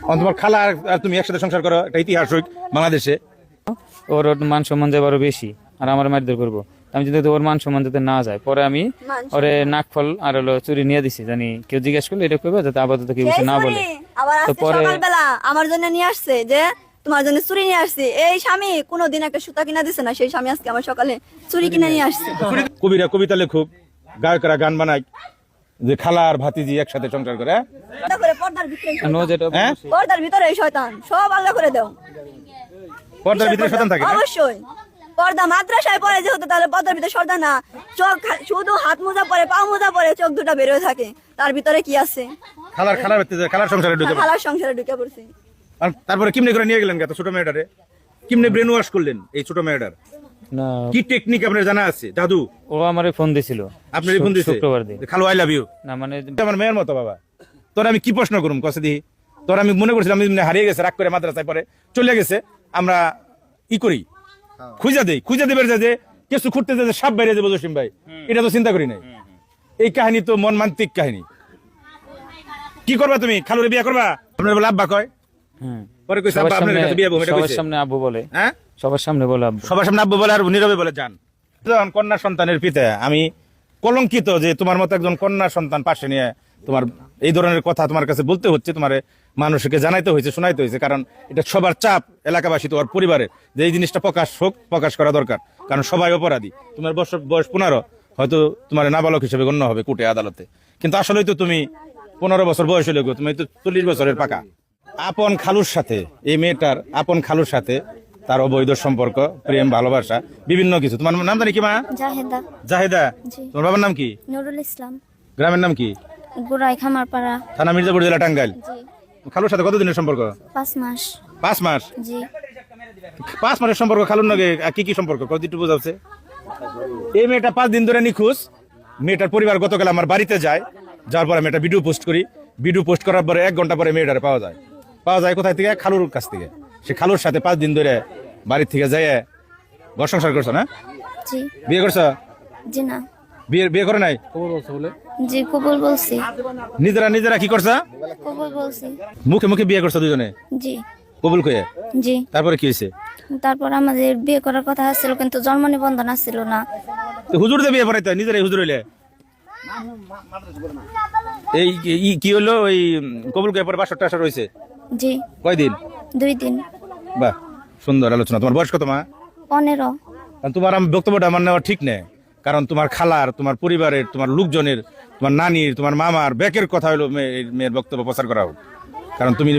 তোমার খালা আর তুমি একসাথে সংসার করো, এটা ইতিহাস বাংলাদেশে। ওর মান সম্মান দেয় আরো বেশি, আর আমার মারধর করবো। আমি যদি ওর মান সম্মান যাতে না যায়, পরে আমি ওরে নাকফল আর হলো চুরি নিয়ে দিছি, জানি কেউ জিজ্ঞেস করলে এটা করবে যাতে আপাতত কেউ কিছু না বলে। আবার আজকে সকালবেলা আমার জন্য নিয়ে আসছে যে তোমার জন্য চুরি নিয়ে আসছি। এই স্বামী কোনোদিন একটা সুতা কিনা দিছে না, সেই স্বামী আজকে আমার সকালে চুরি কিনে নিয়ে আসছে। কবিরা কবিতা লেখুক, গায়করা গান বানায় যে খালা আর ভাতিজি একসাথে সংসার করে। পর্দার ভিতরে এই শয়তান সব আল্লাহ করে দাও। পর্দার ভিতরে শয়তান থাকে? অবশ্যই। পর্দা মাদ্রাসায় পড়ে যেহেতু, তাহলে পর্দার ভিতরে শয়তান না। চোখ শুধু হাত মোজা পরে, পা মোজা পরে, চোখ দুটা বের হয়ে থাকে, তার ভিতরে কি আছে? খালার সংসারে ঢুকে, খালার সংসারে ঢুকে পড়ছে। তারপরে কিমনে করে নিয়ে গেলেন ছোট মেয়েটারে? কিমনে ব্রেন ওয়াশ করলেন এই ছোট মেয়েটার? না, কি টেকনিক আপনার জানা আছে? জাদু? ও আমারে ফোন দিছিল, আপনারই ফোন দিছে শুক্রবার দিন। খালু আই লাভ ইউ। না মানে আমার মেয়ের মতো বাবা। তোর আমি কি প্রশ্ন করুম কসে দিই? তোর আমি মনে করছিলাম হারিয়ে গেছে, রাগ করে মাদ্রাসায় পরে চলে গেছে। আমরা ই করি, খুঁজা দেবের যে কিছু খুঁড়তে যে সাপ বাইরে যাবো জসিম ভাই, এটা তো চিন্তা করি নাই। এই কাহিনী তো মনমান্তিক কাহিনী। কি করবা তুমি? খালুরে বিয়ে করবা? আপনার বলে আব্বা কয়, পরে কইছে আব্বা আপনার কাছে বিয়ে হবে, এটা সবার কইছে। সামনে আব্বু বলে, হ্যাঁ সবার সামনে বলে আব্বু, সবার সামনে আব্বু বলে আর নীরবে বলে যান। কন্যা সন্তানের পিতা আমি কলঙ্কিত যে তোমার মতো একজন কন্যা সন্তান পাশে নিয়ে তোমার এই ধরনের কথা তোমার কাছে বলতে হচ্ছে, তোমার মানুষকে জানাইতে হয়েছে, শোনাইতে হয়েছে। কারণ এটা সবার চাপ, এলাকাবাসী, তোমার পরিবারের, যে এই জিনিসটা প্রকাশ করা দরকার। কারণ সবাই অপরাধী। তোমার বয়স 15, হয়তো তোমার নাবালক হিসেবে গণ্য হবে কোর্টে আদালতে, কিন্তু আসলেই তো তুমি 15 বছর বয়স হলে তুমি তো 40 বছরের পাকা। আপন খালুর সাথে, এই মেয়েটার আপন খালুর সাথে তার অবৈধ সম্পর্ক, প্রেম, ভালোবাসা, বিভিন্ন কিছু। তোমার নাম জানি কি মা? জাহেদা। জাহেদা। তোমার বাবার নাম কি? নুরুল ইসলাম। গ্রামের নাম কি? গোড়াই খামারপাড়া, থানা মির্জাপুর, জেলা টাঙ্গাইল। খালুর সাথে কতদিনের সম্পর্ক? 5 মাস। 5 মাস? জি। 5 মাসের সম্পর্ক খালুর নাকি কি কি সম্পর্ক কত একটু বোঝাচ্ছে? এই মেয়েটা 5 দিন ধরে নিখোঁজ। মেয়েটার পরিবার গতকাল আমার বাড়িতে যায়, যাওয়ার পরে মেয়েটা ভিডিও পোস্ট করি। ভিডিও পোস্ট করার পরে 1 ঘন্টা পরে মেয়েটারে পাওয়া যায় কোথায় থেকে? খালুর কাছ থেকে। সে খালুর সাথে 5 দিন ধরে বাড়ির থেকে যায় ঘর সংসার করছো না? জি। বিয়ে করছো? জি না। বিয়ে করে নাই? জি কবুল বলছি। নিজেরা কি করছা? কবুল বলছি। মুখে বিয়ে করছো দুজনে? জি। কবুল কয়ে? জি। তারপরে কি হয়েছে? তারপর আমাদের বিয়ে করার কথা ছিল, কিন্তু জন্ম নিবন্ধন ছিল না। তো হুজুর দিয়ে বিয়ে পড়াইতে, নিজেরাই হুজুর হইলে? এই কি হলো? ওই কবুল কয়ে পরে 500 টাকা রয়েছে? জি। কয়দিন? 2 দিন। বাহ, সুন্দর আলোচনা। তোমার বয়স কত মা? 15। তোমার আমি বক্তব্যটা আমার নেওয়া ঠিক নেই, কারণ তোমার খালার, তোমার পরিবারের, তোমার লোকজনের, তোমার নানির, তোমার মামার ব্যাকের কথা হলো মেয়ের বক্তব্য প্রচার করা হোক। কারণ তুমি